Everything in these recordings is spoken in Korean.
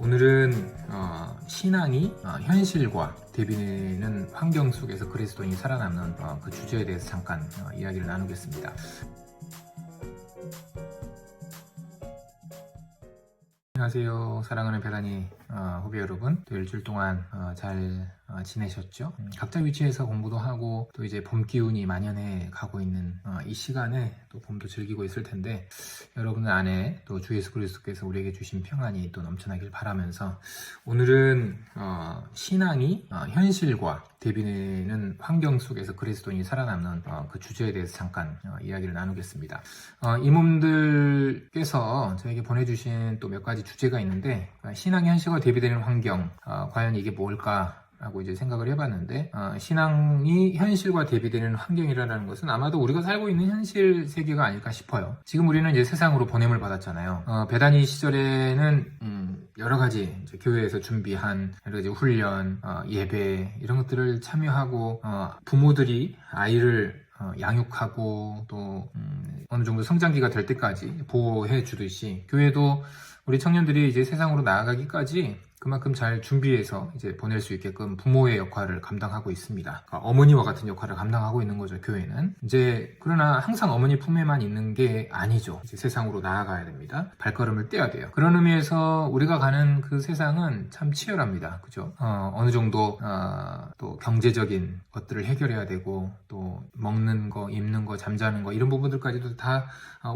오늘은 신앙이 현실과 대비되는 환경 속에서 그리스도인이 살아남는 그 주제에 대해서 잠깐 이야기를 나누겠습니다. 안녕하세요. 사랑하는 베라니 후배 여러분, 또 일주일 동안 잘 지내셨죠? 각자 위치에서 공부도 하고 또 이제 봄 기운이 만연해 가고 있는 이 시간에 또 봄도 즐기고 있을 텐데, 여러분들 안에 또 주 예수 그리스도께서 우리에게 주신 평안이 또 넘쳐나길 바라면서, 오늘은 신앙이 현실과 대비되는 환경 속에서 그리스도인이 살아남는 그 주제에 대해서 잠깐 이야기를 나누겠습니다. 이몸들께서 저에게 보내주신 또 몇 가지 주제가 있는데, 신앙 현실과 대비되는 환경, 과연 이게 뭘까? 라고 이제 생각을 해봤는데, 신앙이 현실과 대비되는 환경이라는 것은 아마도 우리가 살고 있는 현실 세계가 아닐까 싶어요. 지금 우리는 이제 세상으로 보냄을 받았잖아요. 베다니 시절에는 여러 가지 이제 교회에서 준비한 여러 가지 훈련, 예배 이런 것들을 참여하고, 부모들이 아이를 양육하고 또 어느 정도 성장기가 될 때까지 보호해 주듯이, 교회도 우리 청년들이 이제 세상으로 나아가기까지 그만큼 잘 준비해서 이제 보낼 수 있게끔 부모의 역할을 감당하고 있습니다. 그러니까 어머니와 같은 역할을 감당하고 있는 거죠, 교회는. 이제 그러나 항상 어머니 품에만 있는 게 아니죠. 이제 세상으로 나아가야 됩니다. 발걸음을 떼야 돼요. 그런 의미에서 우리가 가는 그 세상은 참 치열합니다. 그죠? 어느 정도 또 경제적인 것들을 해결해야 되고, 또 먹는 거, 입는 거, 잠자는 거 이런 부분들까지도 다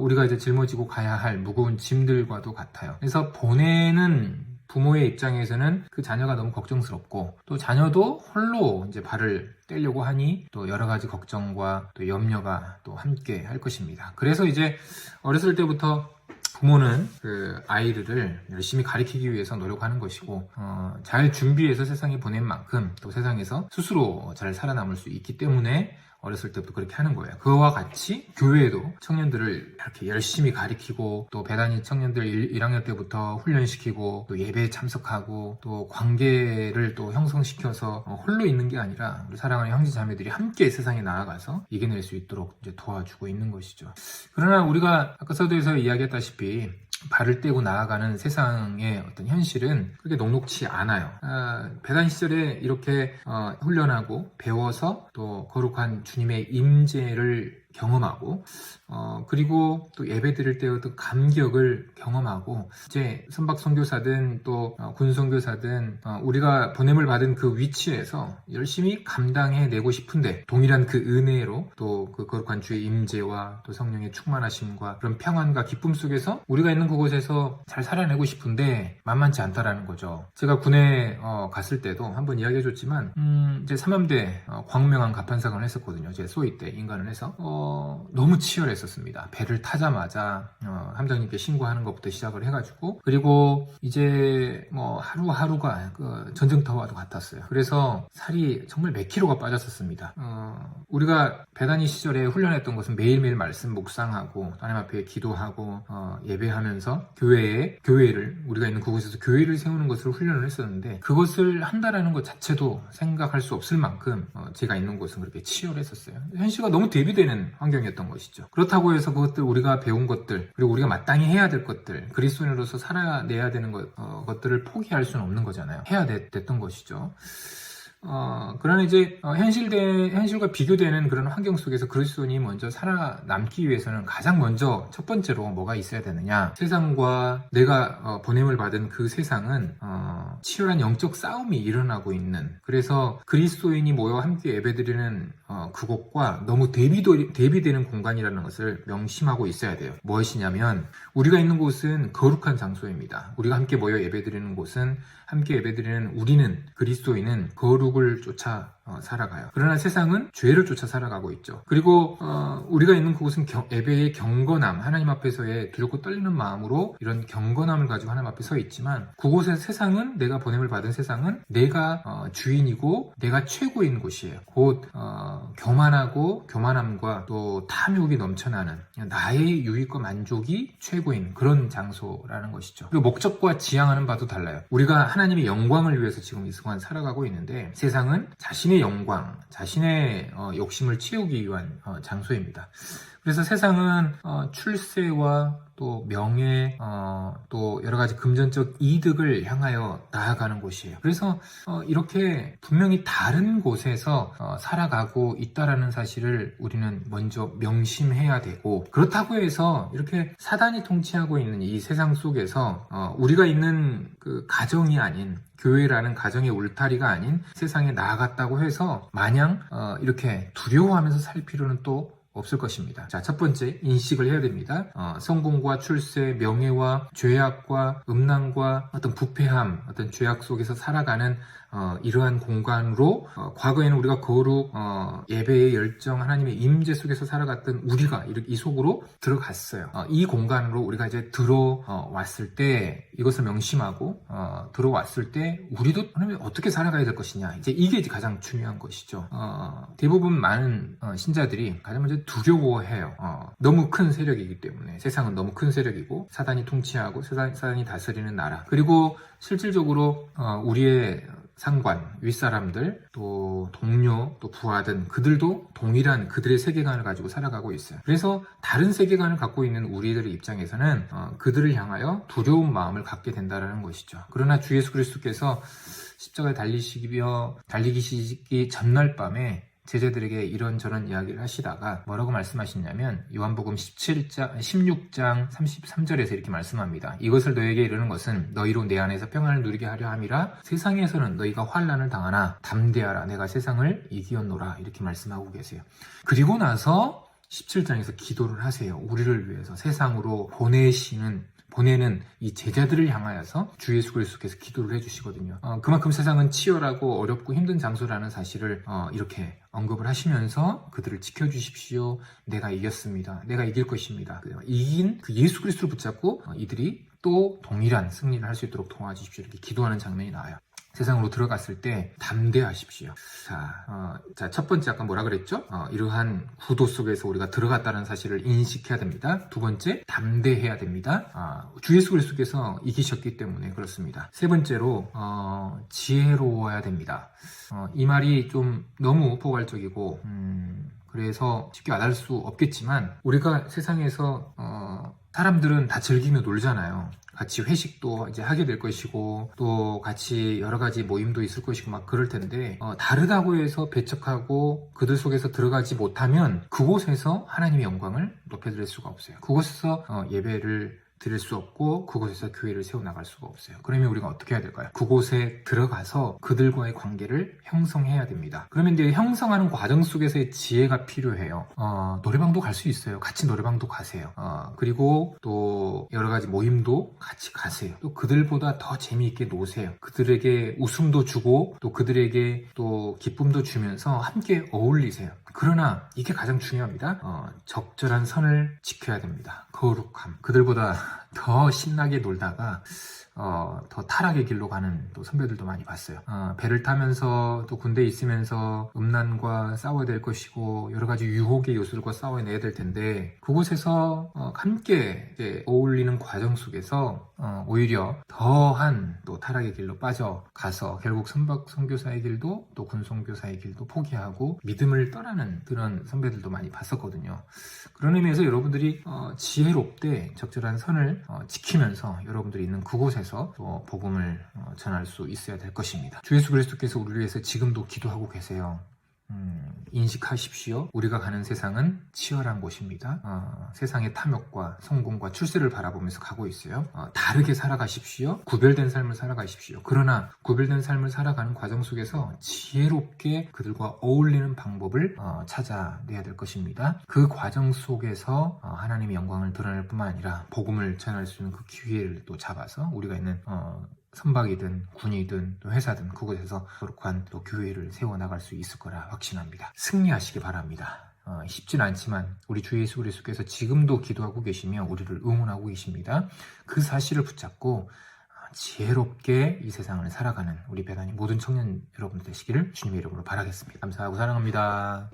우리가 이제 짊어지고 가야 할 무거운 짐들과도 같아요. 그래서 보내는 부모의 입장에서는 그 자녀가 너무 걱정스럽고, 또 자녀도 홀로 이제 발을 떼려고 하니 또 여러 가지 걱정과 또 염려가 또 함께 할 것입니다. 그래서 이제 어렸을 때부터 부모는 그 아이를 열심히 가르치기 위해서 노력하는 것이고, 잘 준비해서 세상에 보낸 만큼 또 세상에서 스스로 잘 살아남을 수 있기 때문에 어렸을 때부터 그렇게 하는 거예요. 그와 같이 교회도 청년들을 이렇게 열심히 가르치고, 또 베다니 청년들 1학년 때부터 훈련시키고, 또 예배에 참석하고, 또 관계를 또 형성시켜서 홀로 있는 게 아니라 우리 사랑하는 형제 자매들이 함께 세상에 나아가서 이겨낼 수 있도록 이제 도와주고 있는 것이죠. 그러나 우리가 아까 서두에서 이야기했다시피 발을 떼고 나아가는 세상의 어떤 현실은 그렇게 녹록치 않아요. 베다니 시절에 이렇게 훈련하고 배워서 또 거룩한 주님의 임재를 경험하고, 그리고 또 예배 드릴 때 어떤 감격을 경험하고, 이제 선박 선교사든 또 군 선교사든 우리가 보냄을 받은 그 위치에서 열심히 감당해내고 싶은데, 동일한 그 은혜로 또 그 거룩한 주의 임재와 또 성령의 충만하심과 그런 평안과 기쁨 속에서 우리가 있는 그곳에서 잘 살아내고 싶은데 만만치 않다라는 거죠. 제가 군에 갔을 때도 한번 이야기해줬지만, 이제 3함대 광명항 갑판사관을 했었거든요. 제 소위 때 인간을 해서 너무 치열했었습니다. 배를 타자마자 함장님께 신고하는 것부터 시작을 해가지고, 그리고 이제 뭐 하루하루가 그 전쟁터와도 같았어요. 그래서 살이 정말 몇 킬로가 빠졌었습니다. 우리가 베다니 시절에 훈련했던 것은 매일매일 말씀 묵상하고 하나님 앞에 기도하고 예배하면서 교회를, 우리가 있는 그곳에서 교회를 세우는 것을 훈련을 했었는데, 그것을 한다라는 것 자체도 생각할 수 없을 만큼 제가 있는 곳은 그렇게 치열했었어요. 현실과 너무 대비되는 환경이었던 것이죠. 그렇다고 해서 그것들, 우리가 배운 것들, 그리고 우리가 마땅히 해야 될 것들, 그리스도인으로서 살아내야 되는 것들을 포기할 수는 없는 거잖아요. 해야 됐던 것이죠. 그러나 이제 현실과 비교되는 그런 환경 속에서 그리스도인이 먼저 살아남기 위해서는 가장 먼저 첫 번째로 뭐가 있어야 되느냐, 세상과 내가 보냄을 받은 그 세상은 치열한 영적 싸움이 일어나고 있는, 그래서 그리스도인이 모여 함께 예배드리는 그곳과 너무 대비되는 공간이라는 것을 명심하고 있어야 돼요. 무엇이냐면, 우리가 있는 곳은 거룩한 장소입니다. 우리가 함께 모여 예배드리는 곳은, 함께 예배드리는 우리는, 그리스도인은 거룩을 쫓아 살아가요. 그러나 세상은 죄를 쫓아 살아가고 있죠. 그리고 우리가 있는 그곳은 예배의 경건함, 하나님 앞에서의 두렵고 떨리는 마음으로 이런 경건함을 가지고 하나님 앞에 서 있지만, 그곳의 세상은, 내가 보냄을 받은 세상은 내가 주인이고 내가 최고인 곳이에요. 곧 교만하고 교만함과 또 탐욕이 넘쳐나는, 나의 유익과 만족이 최고인 그런 장소라는 것이죠. 그리고 목적과 지향하는 바도 달라요. 우리가 하나님의 영광을 위해서 지금 이 순간 살아가고 있는데, 세상은 자신의 영광, 자신의 욕심을 채우기 위한 장소입니다. 그래서 세상은 출세와 또 명예, 또 여러 가지 금전적 이득을 향하여 나아가는 곳이에요. 그래서 이렇게 분명히 다른 곳에서 살아가고 있다라는 사실을 우리는 먼저 명심해야 되고, 그렇다고 해서 이렇게 사단이 통치하고 있는 이 세상 속에서 우리가 있는 그 가정이 아닌, 교회라는 가정의 울타리가 아닌 세상에 나아갔다고 해서 마냥 이렇게 두려워하면서 살 필요는 또 없을 것입니다. 자, 첫 번째, 인식을 해야 됩니다. 성공과 출세, 명예와 죄악과 음란과 어떤 부패함, 어떤 죄악 속에서 살아가는 이러한 공간으로 과거에는 우리가 거룩, 예배의 열정, 하나님의 임재 속에서 살아갔던 우리가 이 속으로 들어갔어요. 이 공간으로 우리가 이제 들어왔을 때 이것을 명심하고 들어왔을 때 우리도 하나님 어떻게 살아가야 될 것이냐, 이제 이게 이제 가장 중요한 것이죠. 대부분 많은 신자들이 가장 먼저 두려워해요. 너무 큰 세력이기 때문에. 세상은 너무 큰 세력이고 사단이 통치하고 사단이 다스리는 나라, 그리고 실질적으로 우리의 상관, 윗사람들, 또 동료, 또 부하든 그들도 동일한 그들의 세계관을 가지고 살아가고 있어요. 그래서 다른 세계관을 갖고 있는 우리들의 입장에서는 그들을 향하여 두려운 마음을 갖게 된다는 것이죠. 그러나 주 예수 그리스도께서 십자가에 달리기 전날 밤에 제자들에게 이런저런 이야기를 하시다가 뭐라고 말씀하시냐면, 요한복음 16장 33절에서 이렇게 말씀합니다. 이것을 너에게 이르는 것은 너희로 내 안에서 평안을 누리게 하려 함이라. 세상에서는 너희가 환난을 당하나 담대하라, 내가 세상을 이기었노라, 이렇게 말씀하고 계세요. 그리고 나서 17장에서 기도를 하세요. 우리를 위해서 세상으로 보내는 이 제자들을 향하여서 주 예수 그리스도께서 기도를 해주시거든요. 그만큼 세상은 치열하고 어렵고 힘든 장소라는 사실을 이렇게 언급을 하시면서 그들을 지켜주십시오. 내가 이겼습니다. 내가 이길 것입니다. 이긴 그 예수 그리스도를 붙잡고 이들이 또 동일한 승리를 할 수 있도록 도와주십시오. 이렇게 기도하는 장면이 나와요. 세상으로 들어갔을 때 담대하십시오. 자, 첫 번째 아까 뭐라 그랬죠? 이러한 구도 속에서 우리가 들어갔다는 사실을 인식해야 됩니다. 두 번째, 담대해야 됩니다. 주 예수 그리스도께서 이기셨기 때문에 그렇습니다. 세 번째로 지혜로워야 됩니다. 이 말이 좀 너무 포괄적이고 그래서 쉽게 와닿을 수 없겠지만, 우리가 세상에서 사람들은 다 즐기며 놀잖아요. 같이 회식도 이제 하게 될 것이고, 또 같이 여러 가지 모임도 있을 것이고 막 그럴 텐데, 다르다고 해서 배척하고 그들 속에서 들어가지 못하면 그곳에서 하나님의 영광을 높여드릴 수가 없어요. 그곳에서 예배를 드릴 수 없고 그곳에서 교회를 세워나갈 수가 없어요. 그러면 우리가 어떻게 해야 될까요? 그곳에 들어가서 그들과의 관계를 형성해야 됩니다. 그러면 이제 형성하는 과정 속에서의 지혜가 필요해요. 노래방도 갈 수 있어요. 같이 노래방도 가세요. 그리고 또 여러 가지 모임도 같이 가세요. 또 그들보다 더 재미있게 노세요. 그들에게 웃음도 주고 또 그들에게 또 기쁨도 주면서 함께 어울리세요. 그러나 이게 가장 중요합니다. 적절한 선을 지켜야 됩니다. 거룩함. 그들보다 더 신나게 놀다가 더 타락의 길로 가는 또 선배들도 많이 봤어요. 배를 타면서 또 군대에 있으면서 음란과 싸워야 될 것이고 여러 가지 유혹의 요소들과 싸워내야 될 텐데, 그곳에서 함께 이제 어울리는 과정 속에서 오히려 더한 또 타락의 길로 빠져가서 결국 선박 선교사의 길도 또 군선교사의 길도 포기하고 믿음을 떠나는 그런 선배들도 많이 봤었거든요. 그런 의미에서 여러분들이 지혜롭되 적절한 선을 지키면서 여러분들이 있는 그곳에서 또 복음을 전할 수 있어야 될 것입니다. 주 예수 그리스도께서 우리를 위해서 지금도 기도하고 계세요. 인식하십시오. 우리가 가는 세상은 치열한 곳입니다. 세상의 탐욕과 성공과 출세를 바라보면서 가고 있어요. 다르게 살아가십시오. 구별된 삶을 살아가십시오. 그러나 구별된 삶을 살아가는 과정 속에서 지혜롭게 그들과 어울리는 방법을 찾아내야 될 것입니다. 그 과정 속에서 하나님의 영광을 드러낼 뿐만 아니라 복음을 전할 수 있는 그 기회를 또 잡아서 우리가 있는 선박이든 군이든 또 회사든 그곳에서 거룩한 또 교회를 세워나갈 수 있을 거라 확신합니다. 승리하시기 바랍니다. 쉽진 않지만 우리 주 예수 그리스도께서 지금도 기도하고 계시며 우리를 응원하고 계십니다. 그 사실을 붙잡고 지혜롭게 이 세상을 살아가는 우리 배단이 모든 청년 여러분 되시기를 주님의 이름으로 바라겠습니다. 감사하고 사랑합니다.